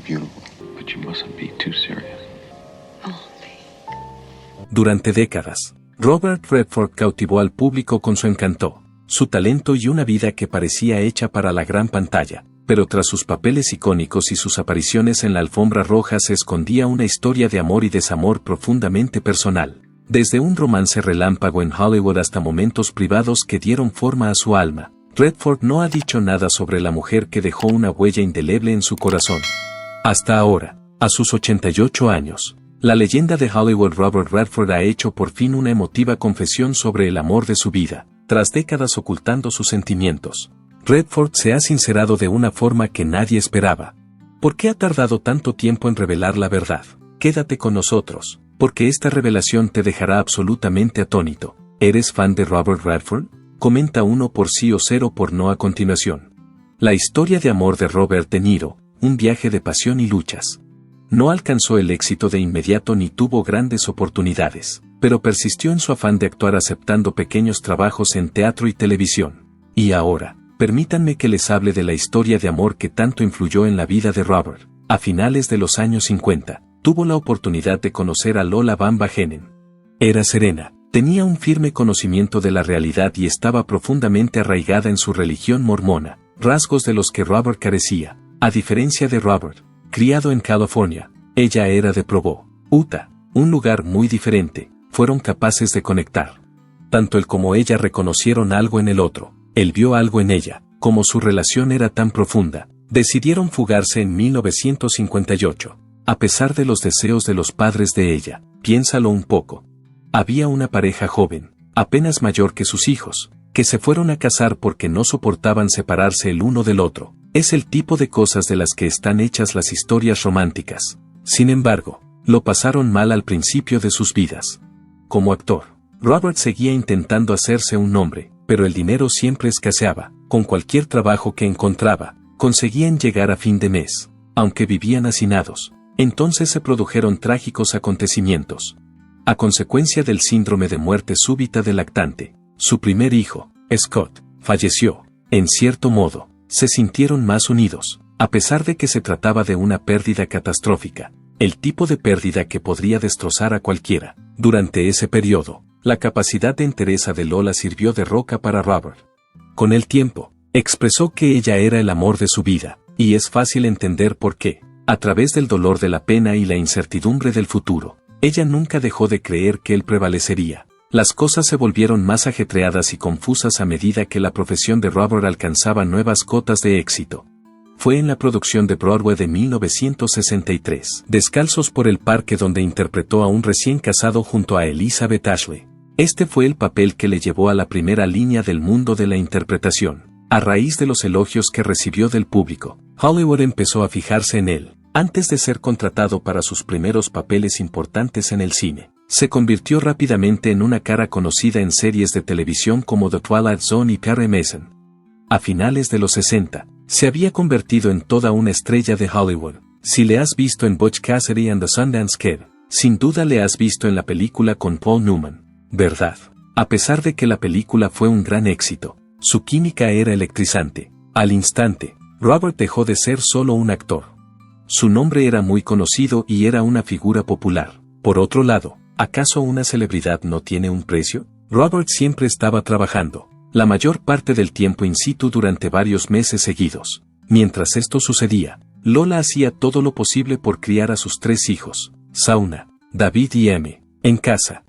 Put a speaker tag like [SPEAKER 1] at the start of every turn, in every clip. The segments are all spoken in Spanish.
[SPEAKER 1] beautiful. But you mustn't be too serious.
[SPEAKER 2] Durante décadas, Robert Redford cautivó al público con su encanto, su talento y una vida que parecía hecha para la gran pantalla, pero tras sus papeles icónicos y sus apariciones en la alfombra roja se escondía una historia de amor y desamor profundamente personal, desde un romance relámpago en Hollywood hasta momentos privados que dieron forma a su alma. Redford no ha dicho nada sobre la mujer que dejó una huella indeleble en su corazón. Hasta ahora, a sus 88 años, la leyenda de Hollywood Robert Redford ha hecho por fin una emotiva confesión sobre el amor de su vida, tras décadas ocultando sus sentimientos. Redford se ha sincerado de una forma que nadie esperaba. ¿Por qué ha tardado tanto tiempo en revelar la verdad? Quédate con nosotros, porque esta revelación te dejará absolutamente atónito. ¿Eres fan de Robert Redford? Comenta 1 por sí o 0 por no a continuación. La historia de amor de Robert De Niro, un viaje de pasión y luchas. No alcanzó el éxito de inmediato ni tuvo grandes oportunidades, pero persistió en su afán de actuar aceptando pequeños trabajos en teatro y televisión. Y ahora, permítanme que les hable de la historia de amor que tanto influyó en la vida de Robert. A finales de los años 50, tuvo la oportunidad de conocer a Lola Bamba Henen. Era serena, tenía un firme conocimiento de la realidad y estaba profundamente arraigada en su religión mormona, rasgos de los que Robert carecía. A diferencia de Robert, criado en California, ella era de Provo, Utah, un lugar muy diferente. Fueron capaces de conectar. Tanto él como ella reconocieron algo en el otro. Él vio algo en ella. Como su relación era tan profunda, decidieron fugarse en 1958. A pesar de los deseos de los padres de ella, piénsalo un poco. Había una pareja joven, apenas mayor que sus hijos, que se fueron a casar porque no soportaban separarse el uno del otro. Es el tipo de cosas de las que están hechas las historias románticas. Sin embargo, lo pasaron mal al principio de sus vidas. Como actor, Robert seguía intentando hacerse un nombre, pero el dinero siempre escaseaba. Con cualquier trabajo que encontraba, conseguían llegar a fin de mes, aunque vivían hacinados. Entonces se produjeron trágicos acontecimientos. A consecuencia del síndrome de muerte súbita del lactante, su primer hijo, Scott, falleció. En cierto modo, se sintieron más unidos, a pesar de que se trataba de una pérdida catastrófica, el tipo de pérdida que podría destrozar a cualquiera. Durante ese periodo, la capacidad de entereza de Lola sirvió de roca para Robert. Con el tiempo, expresó que ella era el amor de su vida, y es fácil entender por qué. A través del dolor de la pena y la incertidumbre del futuro, ella nunca dejó de creer que él prevalecería. Las cosas se volvieron más ajetreadas y confusas a medida que la profesión de Robert alcanzaba nuevas cotas de éxito. Fue en la producción de Broadway de 1963, Descalzos por el Parque, donde interpretó a un recién casado junto a Elizabeth Ashley. Este fue el papel que le llevó a la primera línea del mundo de la interpretación. A raíz de los elogios que recibió del público, Hollywood empezó a fijarse en él. Antes de ser contratado para sus primeros papeles importantes en el cine, se convirtió rápidamente en una cara conocida en series de televisión como The Twilight Zone y Perry Mason. A finales de los 60, se había convertido en toda una estrella de Hollywood. Si le has visto en Butch Cassidy and the Sundance Kid, sin duda le has visto en la película con Paul Newman, ¿verdad? A pesar de que la película fue un gran éxito, su química era electrizante. Al instante, Robert dejó de ser solo un actor. Su nombre era muy conocido y era una figura popular. Por otro lado, ¿acaso una celebridad no tiene un precio? Robert siempre estaba trabajando, la mayor parte del tiempo in situ durante varios meses seguidos. Mientras esto sucedía, Lola hacía todo lo posible por criar a sus 3 hijos, Shauna, David y Emme, en casa.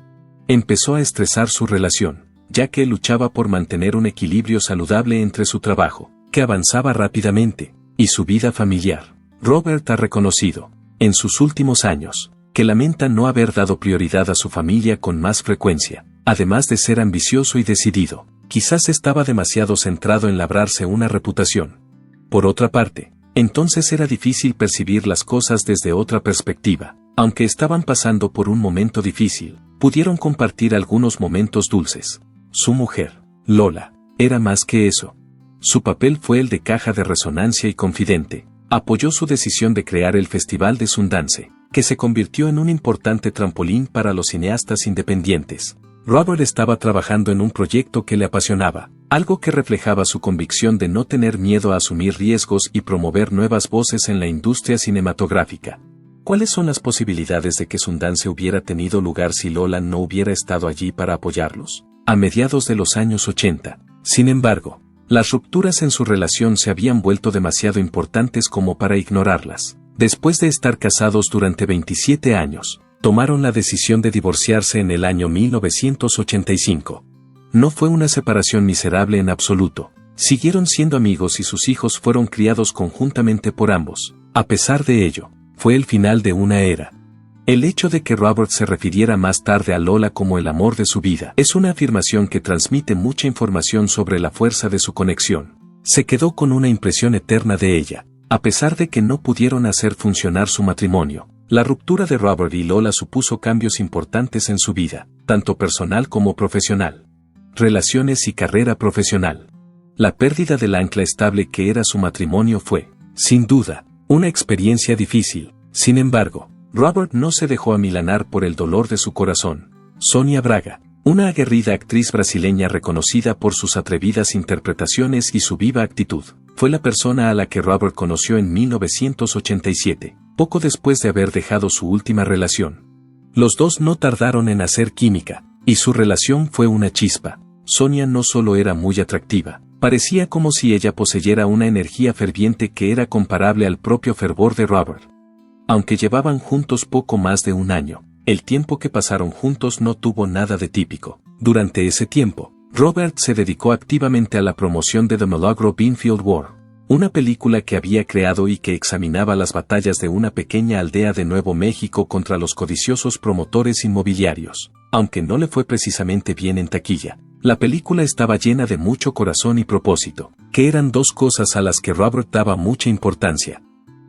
[SPEAKER 2] Empezó a estresar su relación, ya que luchaba por mantener un equilibrio saludable entre su trabajo, que avanzaba rápidamente, y su vida familiar. Robert ha reconocido, en sus últimos años, que lamenta no haber dado prioridad a su familia con más frecuencia. Además de ser ambicioso y decidido, quizás estaba demasiado centrado en labrarse una reputación. Por otra parte, entonces era difícil percibir las cosas desde otra perspectiva. Aunque estaban pasando por un momento difícil, pudieron compartir algunos momentos dulces. Su mujer, Lola, era más que eso. Su papel fue el de caja de resonancia y confidente. Apoyó su decisión de crear el Festival de Sundance, que se convirtió en un importante trampolín para los cineastas independientes. Robert estaba trabajando en un proyecto que le apasionaba, algo que reflejaba su convicción de no tener miedo a asumir riesgos y promover nuevas voces en la industria cinematográfica. ¿Cuáles son las posibilidades de que Sundance hubiera tenido lugar si Lola no hubiera estado allí para apoyarlos? A mediados de los años 80, sin embargo, las rupturas en su relación se habían vuelto demasiado importantes como para ignorarlas. Después de estar casados durante 27 años, tomaron la decisión de divorciarse en el año 1985. No fue una separación miserable en absoluto. Siguieron siendo amigos y sus hijos fueron criados conjuntamente por ambos. A pesar de ello, fue el final de una era. El hecho de que Robert se refiriera más tarde a Lola como el amor de su vida es una afirmación que transmite mucha información sobre la fuerza de su conexión. Se quedó con una impresión eterna de ella, a pesar de que no pudieron hacer funcionar su matrimonio. La ruptura de Robert y Lola supuso cambios importantes en su vida, tanto personal como profesional. Relaciones y carrera profesional. La pérdida del ancla estable que era su matrimonio fue, sin duda, una experiencia difícil. Sin embargo, Robert no se dejó amilanar por el dolor de su corazón. Sonia Braga, una aguerrida actriz brasileña reconocida por sus atrevidas interpretaciones y su viva actitud, fue la persona a la que Robert conoció en 1987, poco después de haber dejado su última relación. Los dos no tardaron en hacer química, y su relación fue una chispa. Sonia no solo era muy atractiva, parecía como si ella poseyera una energía ferviente que era comparable al propio fervor de Robert. Aunque llevaban juntos poco más de un año, el tiempo que pasaron juntos no tuvo nada de típico. Durante ese tiempo, Robert se dedicó activamente a la promoción de The Milagro Beanfield War, una película que había creado y que examinaba las batallas de una pequeña aldea de Nuevo México contra los codiciosos promotores inmobiliarios. Aunque no le fue precisamente bien en taquilla, la película estaba llena de mucho corazón y propósito, que eran dos cosas a las que Robert daba mucha importancia.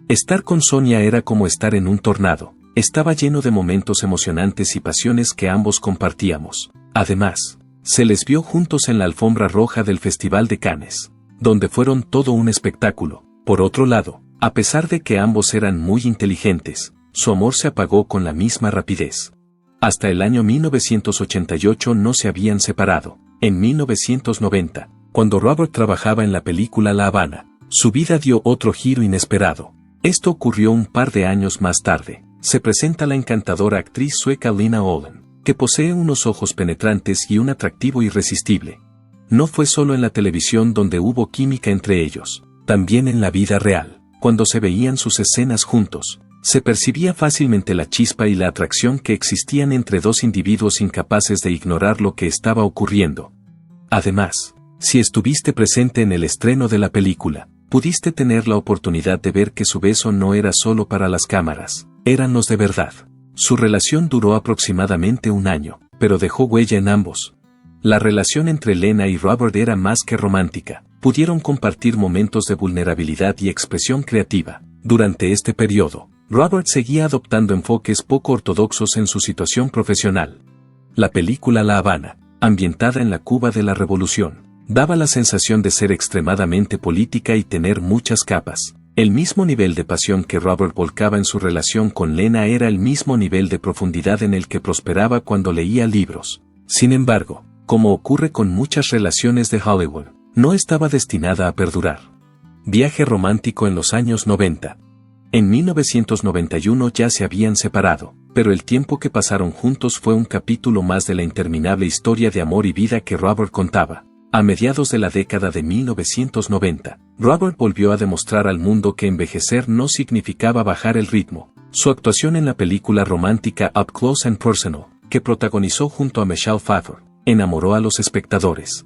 [SPEAKER 2] Estar con Sonia era como estar en un tornado, estaba lleno de momentos emocionantes y pasiones que ambos compartíamos. Además, se les vio juntos en la alfombra roja del Festival de Cannes, donde fueron todo un espectáculo. Por otro lado, a pesar de que ambos eran muy inteligentes, su amor se apagó con la misma rapidez. Hasta el año 1988 no se habían separado. En 1990, cuando Robert trabajaba en la película La Habana, su vida dio otro giro inesperado. Esto ocurrió un par de años más tarde. Se presenta la encantadora actriz sueca Lena Olin, que posee unos ojos penetrantes y un atractivo irresistible. No fue solo en la televisión donde hubo química entre ellos, también en la vida real, cuando se veían sus escenas juntos, se percibía fácilmente la chispa y la atracción que existían entre dos individuos incapaces de ignorar lo que estaba ocurriendo. Además, si estuviste presente en el estreno de la película, pudiste tener la oportunidad de ver que su beso no era solo para las cámaras, eran los de verdad. Su relación duró aproximadamente un año, pero dejó huella en ambos. La relación entre Lena y Robert era más que romántica, pudieron compartir momentos de vulnerabilidad y expresión creativa. Durante este periodo, Robert seguía adoptando enfoques poco ortodoxos en su situación profesional. La película La Habana, ambientada en la Cuba de la Revolución, daba la sensación de ser extremadamente política y tener muchas capas. El mismo nivel de pasión que Robert volcaba en su relación con Lena era el mismo nivel de profundidad en el que prosperaba cuando leía libros. Sin embargo, como ocurre con muchas relaciones de Hollywood, no estaba destinada a perdurar. Viaje romántico en los años 90. En 1991 ya se habían separado, pero el tiempo que pasaron juntos fue un capítulo más de la interminable historia de amor y vida que Robert contaba. A mediados de la década de 1990, Robert volvió a demostrar al mundo que envejecer no significaba bajar el ritmo. Su actuación en la película romántica Up Close and Personal, que protagonizó junto a Michelle Pfeiffer, enamoró a los espectadores.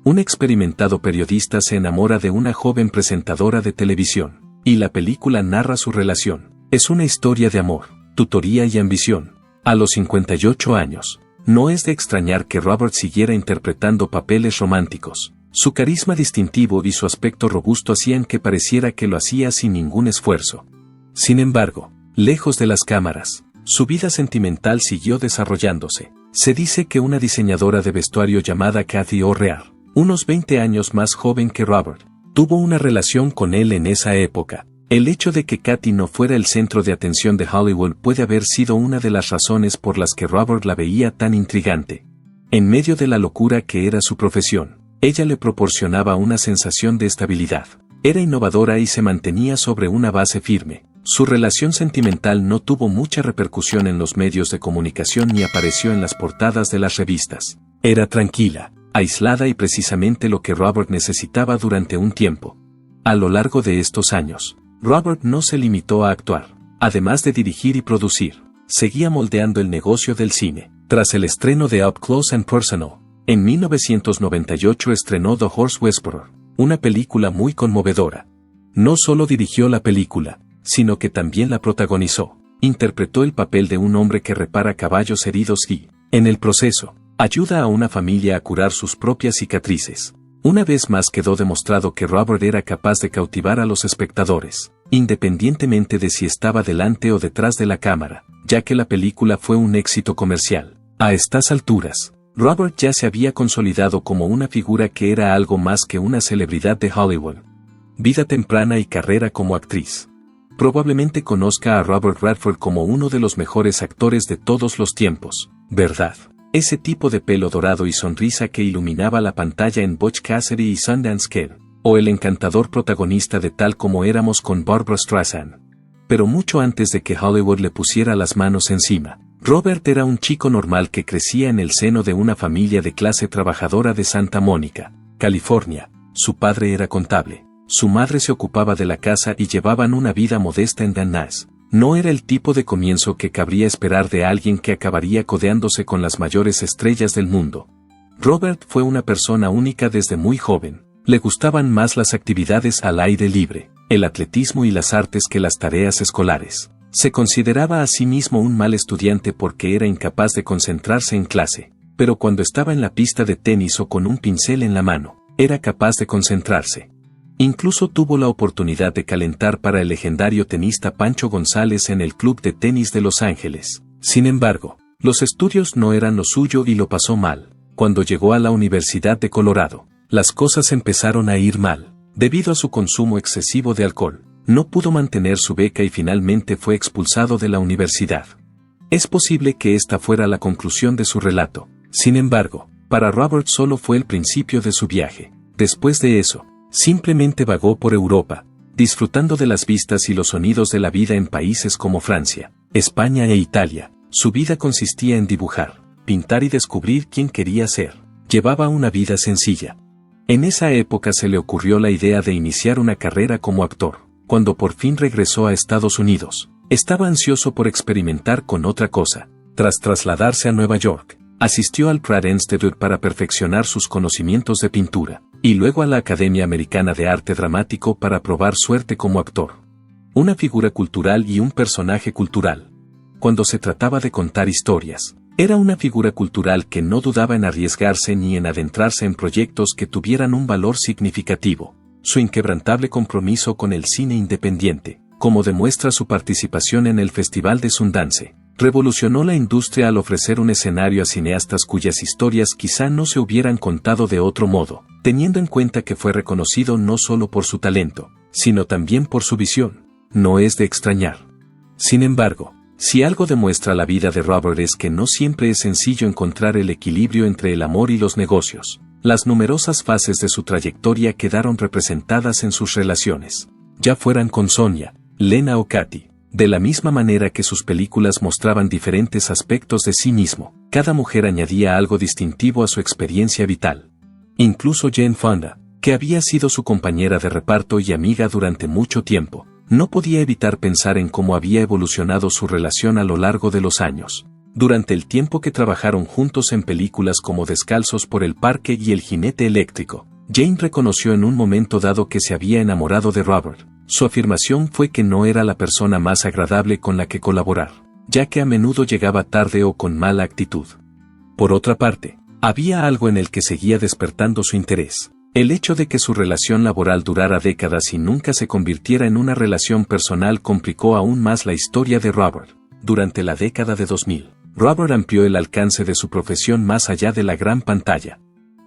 [SPEAKER 2] Un experimentado periodista se enamora de una joven presentadora de televisión, y la película narra su relación. Es una historia de amor, tutoría y ambición. A los 58 años, no es de extrañar que Robert siguiera interpretando papeles románticos. Su carisma distintivo y su aspecto robusto hacían que pareciera que lo hacía sin ningún esfuerzo. Sin embargo, lejos de las cámaras, su vida sentimental siguió desarrollándose. Se dice que una diseñadora de vestuario llamada Cathy O'Rear, unos 20 años más joven que Robert, tuvo una relación con él en esa época. El hecho de que Cathy no fuera el centro de atención de Hollywood puede haber sido una de las razones por las que Robert la veía tan intrigante. En medio de la locura que era su profesión, Ella le proporcionaba una sensación de estabilidad. Era innovadora y se mantenía sobre una base firme. Su relación sentimental no tuvo mucha repercusión en los medios de comunicación ni apareció en las portadas de las revistas. Era tranquila, aislada y precisamente lo que Robert necesitaba durante un tiempo. A lo largo de estos años, Robert no se limitó a actuar. Además de dirigir y producir, seguía moldeando el negocio del cine. Tras el estreno de Up Close and Personal, en 1998 estrenó The Horse Whisperer, una película muy conmovedora. No solo dirigió la película, sino que también la protagonizó. Interpretó el papel de un hombre que repara caballos heridos y, en el proceso, ayuda a una familia a curar sus propias cicatrices. Una vez más quedó demostrado que Robert era capaz de cautivar a los espectadores, independientemente de si estaba delante o detrás de la cámara, ya que la película fue un éxito comercial. A estas alturas, Robert ya se había consolidado como una figura que era algo más que una celebridad de Hollywood. Vida temprana y carrera como actriz. Probablemente conozca a Robert Redford como uno de los mejores actores de todos los tiempos, ¿verdad? Ese tipo de pelo dorado y sonrisa que iluminaba la pantalla en Butch Cassidy y Sundance Kid, o el encantador protagonista de Tal como éramos con Barbra Streisand. Pero mucho antes de que Hollywood le pusiera las manos encima, Robert era un chico normal que crecía en el seno de una familia de clase trabajadora de Santa Mónica, California. Su padre era contable, su madre se ocupaba de la casa y llevaban una vida modesta en Dallas. No era el tipo de comienzo que cabría esperar de alguien que acabaría codeándose con las mayores estrellas del mundo. Robert fue una persona única desde muy joven. Le gustaban más las actividades al aire libre, el atletismo y las artes que las tareas escolares. Se consideraba a sí mismo un mal estudiante porque era incapaz de concentrarse en clase, pero cuando estaba en la pista de tenis o con un pincel en la mano, era capaz de concentrarse. Incluso tuvo la oportunidad de calentar para el legendario tenista Pancho González en el Club de Tenis de Los Ángeles. Sin embargo, los estudios no eran lo suyo y lo pasó mal. Cuando llegó a la Universidad de Colorado, las cosas empezaron a ir mal. Debido a su consumo excesivo de alcohol, no pudo mantener su beca y finalmente fue expulsado de la universidad. Es posible que esta fuera la conclusión de su relato. Sin embargo, para Robert solo fue el principio de su viaje. Después de eso, simplemente vagó por Europa, disfrutando de las vistas y los sonidos de la vida en países como Francia, España e Italia. Su vida consistía en dibujar, pintar y descubrir quién quería ser. Llevaba una vida sencilla. En esa época se le ocurrió la idea de iniciar una carrera como actor. Cuando por fin regresó a Estados Unidos, estaba ansioso por experimentar con otra cosa. Tras trasladarse a Nueva York, asistió al Pratt Institute para perfeccionar sus conocimientos de pintura, y luego a la Academia Americana de Arte Dramático para probar suerte como actor. Una figura cultural y un personaje cultural. Cuando se trataba de contar historias, era una figura cultural que no dudaba en arriesgarse ni en adentrarse en proyectos que tuvieran un valor significativo. Su inquebrantable compromiso con el cine independiente, como demuestra su participación en el Festival de Sundance, revolucionó la industria al ofrecer un escenario a cineastas cuyas historias quizá no se hubieran contado de otro modo, teniendo en cuenta que fue reconocido no solo por su talento, sino también por su visión. No es de extrañar. Sin embargo, si algo demuestra la vida de Robert es que no siempre es sencillo encontrar el equilibrio entre el amor y los negocios. Las numerosas fases de su trayectoria quedaron representadas en sus relaciones, ya fueran con Sonia, Lena o Katy. De la misma manera que sus películas mostraban diferentes aspectos de sí mismo, cada mujer añadía algo distintivo a su experiencia vital. Incluso Jane Fonda, que había sido su compañera de reparto y amiga durante mucho tiempo, no podía evitar pensar en cómo había evolucionado su relación a lo largo de los años. Durante el tiempo que trabajaron juntos en películas como Descalzos por el Parque y El Jinete Eléctrico, Jane reconoció en un momento dado que se había enamorado de Robert. Su afirmación fue que no era la persona más agradable con la que colaborar, ya que a menudo llegaba tarde o con mala actitud. Por otra parte, había algo en el que seguía despertando su interés. El hecho de que su relación laboral durara décadas y nunca se convirtiera en una relación personal complicó aún más la historia de Robert. Durante la década de 2000, Robert amplió el alcance de su profesión más allá de la gran pantalla.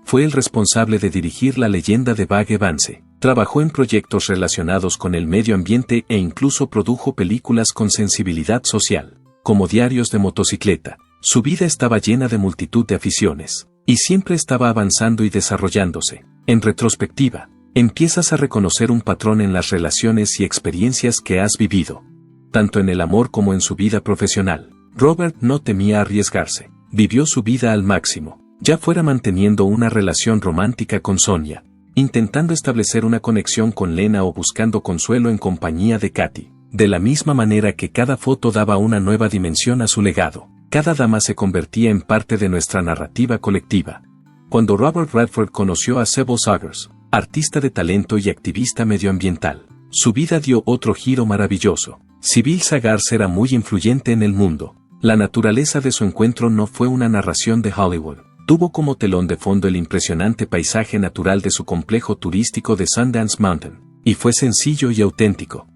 [SPEAKER 2] Fue el responsable de dirigir La leyenda de Bagge Vance, trabajó en proyectos relacionados con el medio ambiente e incluso produjo películas con sensibilidad social, como Diarios de motocicleta. Su vida estaba llena de multitud de aficiones. Y siempre estaba avanzando y desarrollándose. En retrospectiva, empiezas a reconocer un patrón en las relaciones y experiencias que has vivido. Tanto en el amor como en su vida profesional. Robert no temía arriesgarse. Vivió su vida al máximo, ya fuera manteniendo una relación romántica con Sonia, intentando establecer una conexión con Lena o buscando consuelo en compañía de Katy. De la misma manera que cada foto daba una nueva dimensión a su legado, cada dama se convertía en parte de nuestra narrativa colectiva. Cuando Robert Redford conoció a Sybil Sagers, artista de talento y activista medioambiental, su vida dio otro giro maravilloso. Sybil Sagers era muy influyente en el mundo. La naturaleza de su encuentro no fue una narración de Hollywood. Tuvo como telón de fondo el impresionante paisaje natural de su complejo turístico de Sundance Mountain, y fue sencillo y auténtico.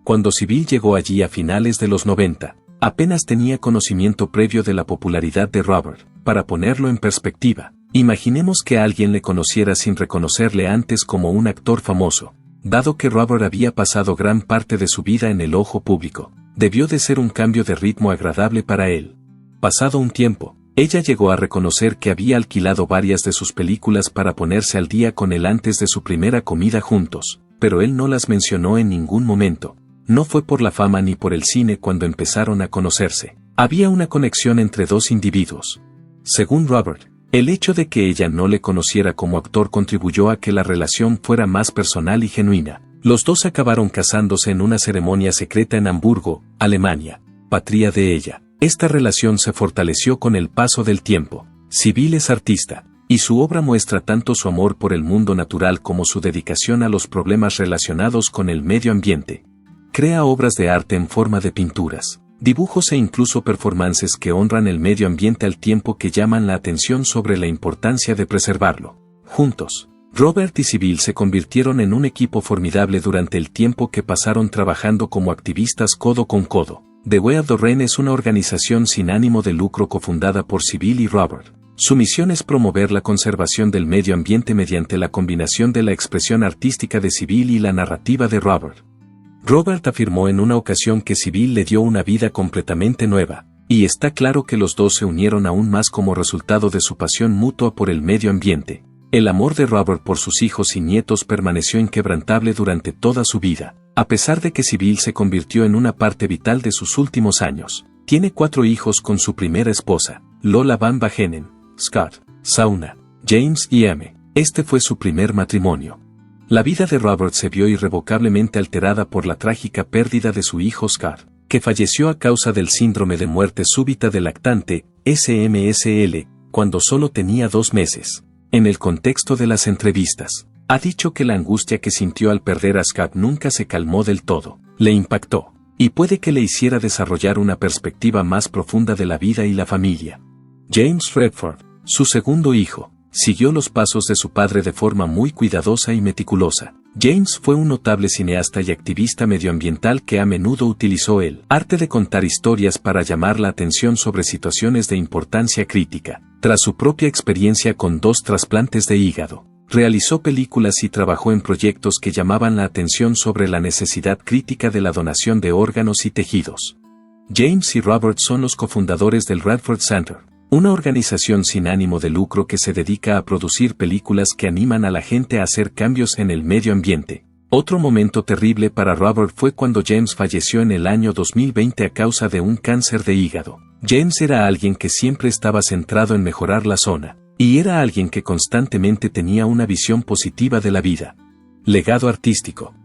[SPEAKER 2] Cuando Sybil llegó allí a finales de los 90, apenas tenía conocimiento previo de la popularidad de Robert. Para ponerlo en perspectiva, imaginemos que alguien le conociera sin reconocerle antes como un actor famoso. Dado que Robert había pasado gran parte de su vida en el ojo público, debió de ser un cambio de ritmo agradable para él. Pasado un tiempo, ella llegó a reconocer que había alquilado varias de sus películas para ponerse al día con él antes de su primera comida juntos, pero él no las mencionó en ningún momento. No fue por la fama ni por el cine cuando empezaron a conocerse. Había una conexión entre dos individuos. Según Robert, el hecho de que ella no le conociera como actor contribuyó a que la relación fuera más personal y genuina. Los dos acabaron casándose en una ceremonia secreta en Hamburgo, Alemania, patria de ella. Esta relación se fortaleció con el paso del tiempo. Sybil es artista, y su obra muestra tanto su amor por el mundo natural como su dedicación a los problemas relacionados con el medio ambiente. Crea obras de arte en forma de pinturas, dibujos e incluso performances que honran el medio ambiente al tiempo que llaman la atención sobre la importancia de preservarlo. Juntos, Robert y Sybil se convirtieron en un equipo formidable durante el tiempo que pasaron trabajando como activistas codo con codo. The Way of the Rain es una organización sin ánimo de lucro cofundada por Sybil y Robert. Su misión es promover la conservación del medio ambiente mediante la combinación de la expresión artística de Sybil y la narrativa de Robert. Robert afirmó en una ocasión que Sybil le dio una vida completamente nueva, y está claro que los dos se unieron aún más como resultado de su pasión mutua por el medio ambiente. El amor de Robert por sus hijos y nietos permaneció inquebrantable durante toda su vida, a pesar de que Sybil se convirtió en una parte vital de sus últimos años. Tiene 4 hijos con su primera esposa, Lola Van Bajenen, Scott, Sauna, James y M. Este fue su primer matrimonio. La vida de Robert se vio irrevocablemente alterada por la trágica pérdida de su hijo Scott, que falleció a causa del síndrome de muerte súbita del lactante, SMSL, cuando solo tenía 2 meses. En el contexto de las entrevistas, ha dicho que la angustia que sintió al perder a Scott nunca se calmó del todo, le impactó, y puede que le hiciera desarrollar una perspectiva más profunda de la vida y la familia. James Redford, su segundo hijo, siguió los pasos de su padre de forma muy cuidadosa y meticulosa. James fue un notable cineasta y activista medioambiental que a menudo utilizó el arte de contar historias para llamar la atención sobre situaciones de importancia crítica. Tras su propia experiencia con 2 trasplantes de hígado, realizó películas y trabajó en proyectos que llamaban la atención sobre la necesidad crítica de la donación de órganos y tejidos. James y Robert son los cofundadores del Redford Center, una organización sin ánimo de lucro que se dedica a producir películas que animan a la gente a hacer cambios en el medio ambiente. Otro momento terrible para Robert fue cuando James falleció en el año 2020 a causa de un cáncer de hígado. James era alguien que siempre estaba centrado en mejorar la zona, y era alguien que constantemente tenía una visión positiva de la vida. Legado artístico.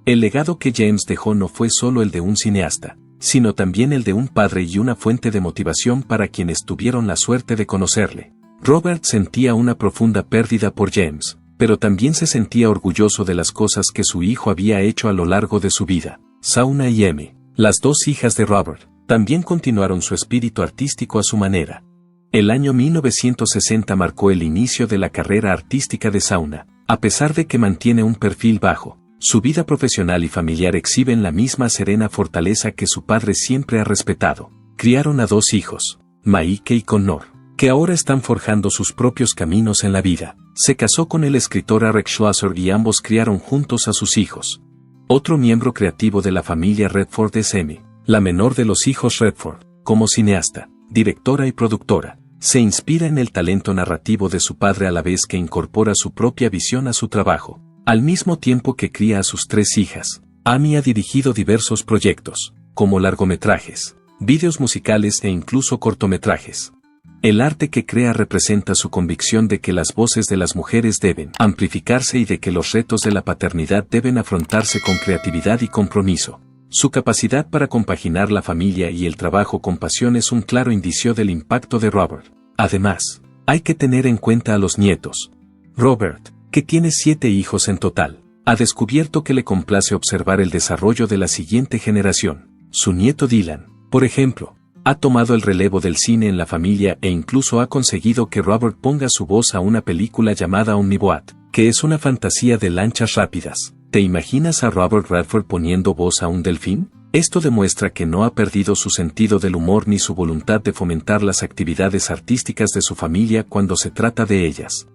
[SPEAKER 2] El legado que James dejó no fue solo el de un cineasta, sino también el de un padre y una fuente de motivación para quienes tuvieron la suerte de conocerle. Robert sentía una profunda pérdida por James, pero también se sentía orgulloso de las cosas que su hijo había hecho a lo largo de su vida. Sauna y Emi, las 2 hijas de Robert, también continuaron su espíritu artístico a su manera. El año 1960 marcó el inicio de la carrera artística de Sauna, a pesar de que mantiene un perfil bajo. Su vida profesional y familiar exhiben la misma serena fortaleza que su padre siempre ha respetado. Criaron a 2 hijos, Maike y Connor, que ahora están forjando sus propios caminos en la vida. Se casó con el escritor Eric Schlosser y ambos criaron juntos a sus hijos. Otro miembro creativo de la familia Redford es Emi, la menor de los hijos Redford, como cineasta, directora y productora. Se inspira en el talento narrativo de su padre a la vez que incorpora su propia visión a su trabajo, al mismo tiempo que cría a sus 3 hijas. Amy ha dirigido diversos proyectos, como largometrajes, vídeos musicales e incluso cortometrajes. El arte que crea representa su convicción de que las voces de las mujeres deben amplificarse y de que los retos de la paternidad deben afrontarse con creatividad y compromiso. Su capacidad para compaginar la familia y el trabajo con pasión es un claro indicio del impacto de Robert. Además, hay que tener en cuenta a los nietos. Robert, que tiene 7 hijos en total, ha descubierto que le complace observar el desarrollo de la siguiente generación. Su nieto Dylan, por ejemplo, ha tomado el relevo del cine en la familia e incluso ha conseguido que Robert ponga su voz a una película llamada Omniboat, que es una fantasía de lanchas rápidas. ¿Te imaginas a Robert Redford poniendo voz a un delfín? Esto demuestra que no ha perdido su sentido del humor ni su voluntad de fomentar las actividades artísticas de su familia cuando se trata de ellas.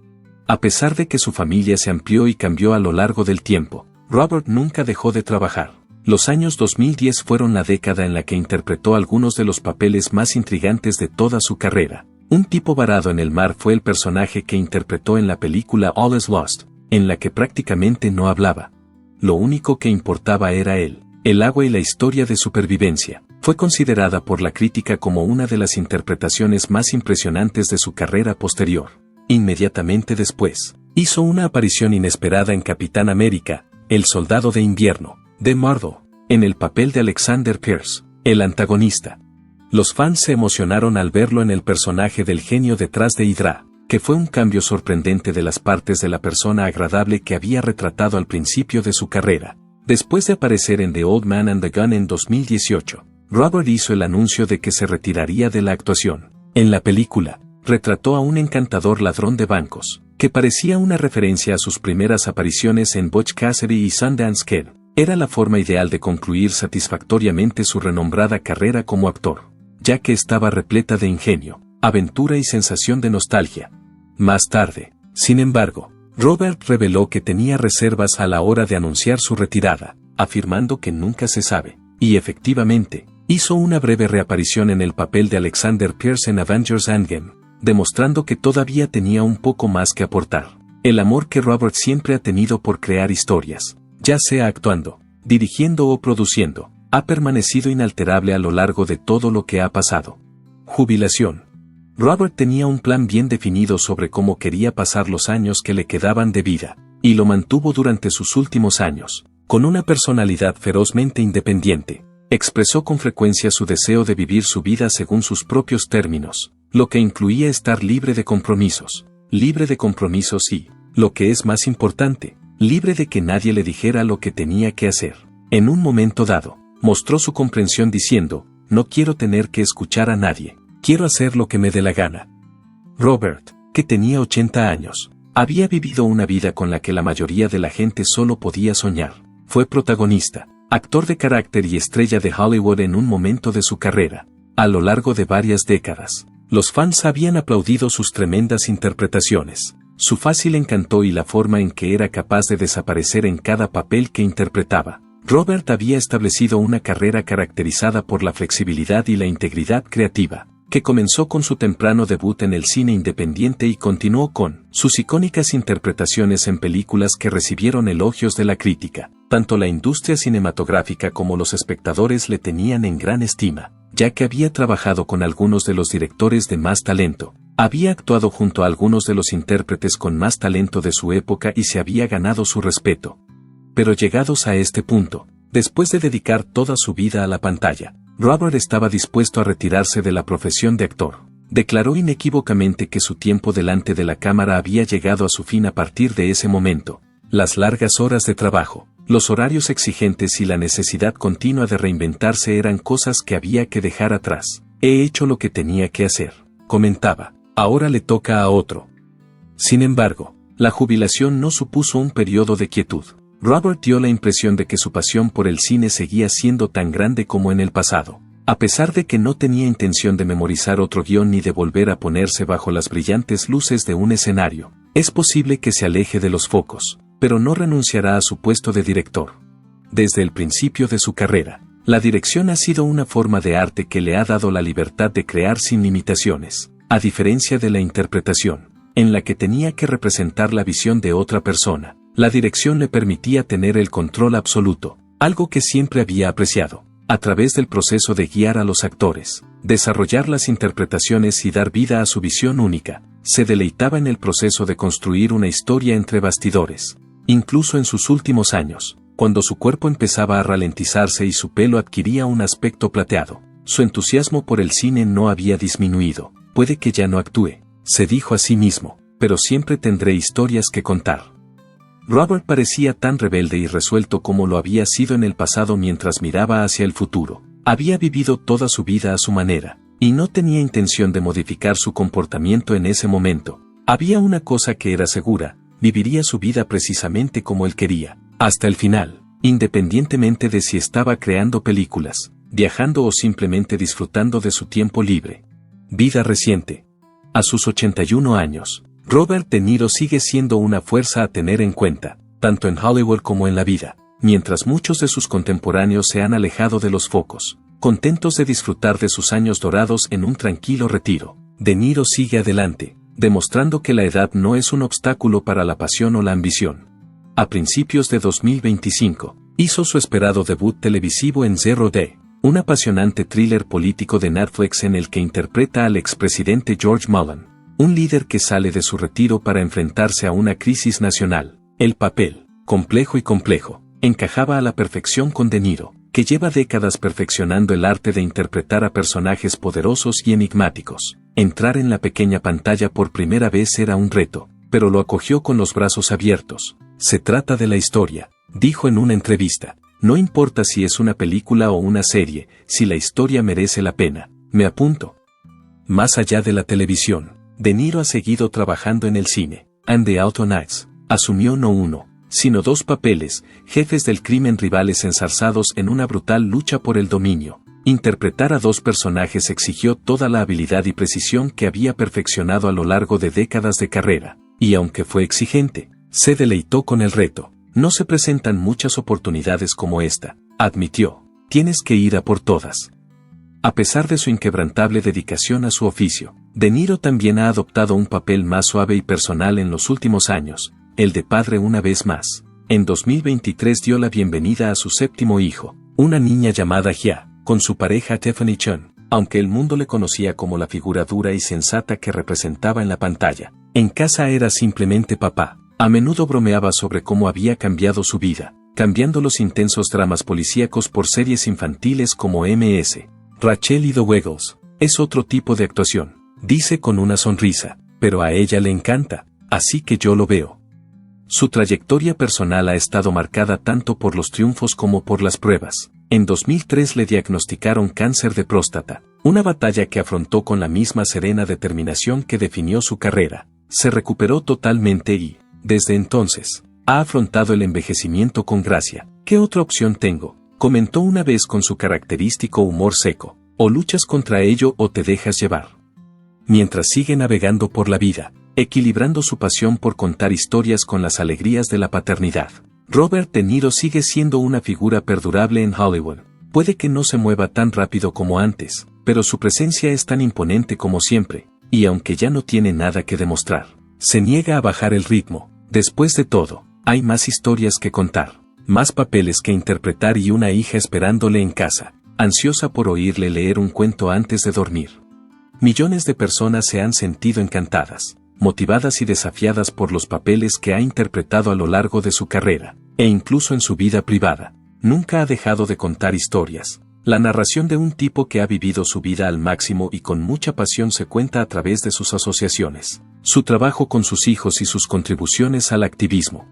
[SPEAKER 2] A pesar de que su familia se amplió y cambió a lo largo del tiempo, Robert nunca dejó de trabajar. Los años 2010 fueron la década en la que interpretó algunos de los papeles más intrigantes de toda su carrera. Un tipo varado en el mar fue el personaje que interpretó en la película All Is Lost, en la que prácticamente no hablaba. Lo único que importaba era él, el agua y la historia de supervivencia. Fue considerada por la crítica como una de las interpretaciones más impresionantes de su carrera posterior. Inmediatamente después, hizo una aparición inesperada en Capitán América, El Soldado de Invierno, de Marvel, en el papel de Alexander Pierce, el antagonista. Los fans se emocionaron al verlo en el personaje del genio detrás de Hydra, que fue un cambio sorprendente de las partes de la persona agradable que había retratado al principio de su carrera. Después de aparecer en The Old Man and the Gun en 2018, Robert hizo el anuncio de que se retiraría de la actuación. En la película, retrató a un encantador ladrón de bancos, que parecía una referencia a sus primeras apariciones en Butch Cassidy y Sundance Kid. Era la forma ideal de concluir satisfactoriamente su renombrada carrera como actor, ya que estaba repleta de ingenio, aventura y sensación de nostalgia. Más tarde, sin embargo, Robert reveló que tenía reservas a la hora de anunciar su retirada, afirmando que nunca se sabe, y efectivamente, hizo una breve reaparición en el papel de Alexander Pierce en Avengers Endgame, demostrando que todavía tenía un poco más que aportar. El amor que Robert siempre ha tenido por crear historias, ya sea actuando, dirigiendo o produciendo, ha permanecido inalterable a lo largo de todo lo que ha pasado. Jubilación. Robert tenía un plan bien definido sobre cómo quería pasar los años que le quedaban de vida, y lo mantuvo durante sus últimos años. Con una personalidad ferozmente independiente, expresó con frecuencia su deseo de vivir su vida según sus propios términos, lo que incluía estar libre de compromisos y, lo que es más importante, libre de que nadie le dijera lo que tenía que hacer. En un momento dado, mostró su comprensión diciendo, no quiero tener que escuchar a nadie, quiero hacer lo que me dé la gana. Robert, que tenía 80 años, había vivido una vida con la que la mayoría de la gente solo podía soñar. Fue protagonista, actor de carácter y estrella de Hollywood en un momento de su carrera. A lo largo de varias décadas, los fans habían aplaudido sus tremendas interpretaciones, su fácil encanto y la forma en que era capaz de desaparecer en cada papel que interpretaba. Robert había establecido una carrera caracterizada por la flexibilidad y la integridad creativa, que comenzó con su temprano debut en el cine independiente y continuó con sus icónicas interpretaciones en películas que recibieron elogios de la crítica. Tanto la industria cinematográfica como los espectadores le tenían en gran estima, ya que había trabajado con algunos de los directores de más talento, había actuado junto a algunos de los intérpretes con más talento de su época y se había ganado su respeto. Pero llegados a este punto, después de dedicar toda su vida a la pantalla, Robert estaba dispuesto a retirarse de la profesión de actor. Declaró inequívocamente que su tiempo delante de la cámara había llegado a su fin a partir de ese momento. Las largas horas de trabajo, los horarios exigentes y la necesidad continua de reinventarse eran cosas que había que dejar atrás. He hecho lo que tenía que hacer, comentaba. Ahora le toca a otro. Sin embargo, la jubilación no supuso un periodo de quietud. Robert dio la impresión de que su pasión por el cine seguía siendo tan grande como en el pasado. A pesar de que no tenía intención de memorizar otro guión ni de volver a ponerse bajo las brillantes luces de un escenario, es posible que se aleje de los focos, pero no renunciará a su puesto de director. Desde el principio de su carrera, la dirección ha sido una forma de arte que le ha dado la libertad de crear sin limitaciones. A diferencia de la interpretación, en la que tenía que representar la visión de otra persona, la dirección le permitía tener el control absoluto, algo que siempre había apreciado. A través del proceso de guiar a los actores, desarrollar las interpretaciones y dar vida a su visión única, se deleitaba en el proceso de construir una historia entre bastidores. Incluso en sus últimos años, cuando su cuerpo empezaba a ralentizarse y su pelo adquiría un aspecto plateado, su entusiasmo por el cine no había disminuido. Puede que ya no actúe, se dijo a sí mismo, pero siempre tendré historias que contar. Robert parecía tan rebelde y resuelto como lo había sido en el pasado mientras miraba hacia el futuro. Había vivido toda su vida a su manera, y no tenía intención de modificar su comportamiento en ese momento. Había una cosa que era segura, viviría su vida precisamente como él quería, hasta el final, independientemente de si estaba creando películas, viajando o simplemente disfrutando de su tiempo libre. Vida reciente. A sus 81 años, Robert De Niro sigue siendo una fuerza a tener en cuenta, tanto en Hollywood como en la vida, mientras muchos de sus contemporáneos se han alejado de los focos, contentos de disfrutar de sus años dorados en un tranquilo retiro. De Niro sigue adelante, demostrando que la edad no es un obstáculo para la pasión o la ambición. A principios de 2025, hizo su esperado debut televisivo en Zero Day, un apasionante thriller político de Netflix en el que interpreta al expresidente George Mullen, un líder que sale de su retiro para enfrentarse a una crisis nacional. El papel, complejo, encajaba a la perfección con De Niro, que lleva décadas perfeccionando el arte de interpretar a personajes poderosos y enigmáticos. Entrar en la pequeña pantalla por primera vez era un reto, pero lo acogió con los brazos abiertos. Se trata de la historia, dijo en una entrevista. No importa si es una película o una serie, si la historia merece la pena, me apunto. Más allá de la televisión, De Niro ha seguido trabajando en el cine. And the Auto Knights, asumió no uno, sino dos papeles, jefes del crimen rivales enzarzados en una brutal lucha por el dominio. Interpretar a dos personajes exigió toda la habilidad y precisión que había perfeccionado a lo largo de décadas de carrera, y aunque fue exigente, se deleitó con el reto. No se presentan muchas oportunidades como esta, admitió. Tienes que ir a por todas. A pesar de su inquebrantable dedicación a su oficio, De Niro también ha adoptado un papel más suave y personal en los últimos años, el de padre una vez más. En 2023 dio la bienvenida a su séptimo hijo, una niña llamada Gia, con su pareja Tiffany Chun, aunque el mundo le conocía como la figura dura y sensata que representaba en la pantalla. En casa era simplemente papá. A menudo bromeaba sobre cómo había cambiado su vida, cambiando los intensos dramas policíacos por series infantiles como Ms. Rachel y The Wiggles. Es otro tipo de actuación, dice con una sonrisa, pero a ella le encanta, así que yo lo veo. Su trayectoria personal ha estado marcada tanto por los triunfos como por las pruebas. En 2003 le diagnosticaron cáncer de próstata, una batalla que afrontó con la misma serena determinación que definió su carrera. Se recuperó totalmente y, desde entonces, ha afrontado el envejecimiento con gracia. ¿Qué otra opción tengo?, comentó una vez con su característico humor seco. O luchas contra ello o te dejas llevar. Mientras sigue navegando por la vida, equilibrando su pasión por contar historias con las alegrías de la paternidad, Robert De Niro sigue siendo una figura perdurable en Hollywood. Puede que no se mueva tan rápido como antes, pero su presencia es tan imponente como siempre, y aunque ya no tiene nada que demostrar, se niega a bajar el ritmo. Después de todo, hay más historias que contar, más papeles que interpretar y una hija esperándole en casa, ansiosa por oírle leer un cuento antes de dormir. Millones de personas se han sentido encantadas, motivadas y desafiadas por los papeles que ha interpretado a lo largo de su carrera, e incluso en su vida privada. Nunca ha dejado de contar historias. La narración de un tipo que ha vivido su vida al máximo y con mucha pasión se cuenta a través de sus asociaciones, su trabajo con sus hijos y sus contribuciones al activismo.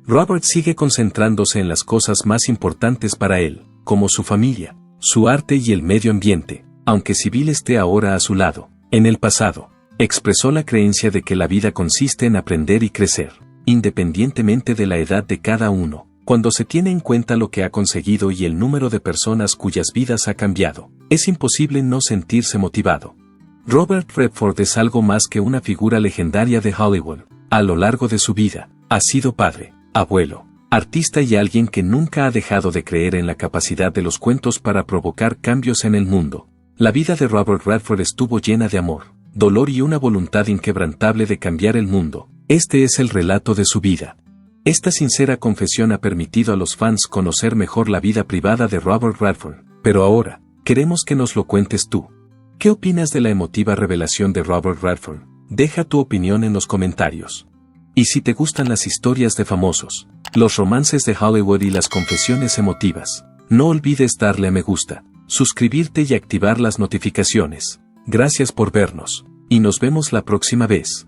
[SPEAKER 2] Robert sigue concentrándose en las cosas más importantes para él, como su familia, su arte y el medio ambiente, aunque Civil esté ahora a su lado. En el pasado, expresó la creencia de que la vida consiste en aprender y crecer, independientemente de la edad de cada uno. Cuando se tiene en cuenta lo que ha conseguido y el número de personas cuyas vidas ha cambiado, es imposible no sentirse motivado. Robert Redford es algo más que una figura legendaria de Hollywood. A lo largo de su vida, ha sido padre, abuelo, artista y alguien que nunca ha dejado de creer en la capacidad de los cuentos para provocar cambios en el mundo. La vida de Robert Redford estuvo llena de amor, dolor y una voluntad inquebrantable de cambiar el mundo. Este es el relato de su vida. Esta sincera confesión ha permitido a los fans conocer mejor la vida privada de Robert Redford, pero ahora, queremos que nos lo cuentes tú. ¿Qué opinas de la emotiva revelación de Robert Redford? Deja tu opinión en los comentarios. Y si te gustan las historias de famosos, los romances de Hollywood y las confesiones emotivas, no olvides darle a me gusta, suscribirte y activar las notificaciones. Gracias por vernos, y nos vemos la próxima vez.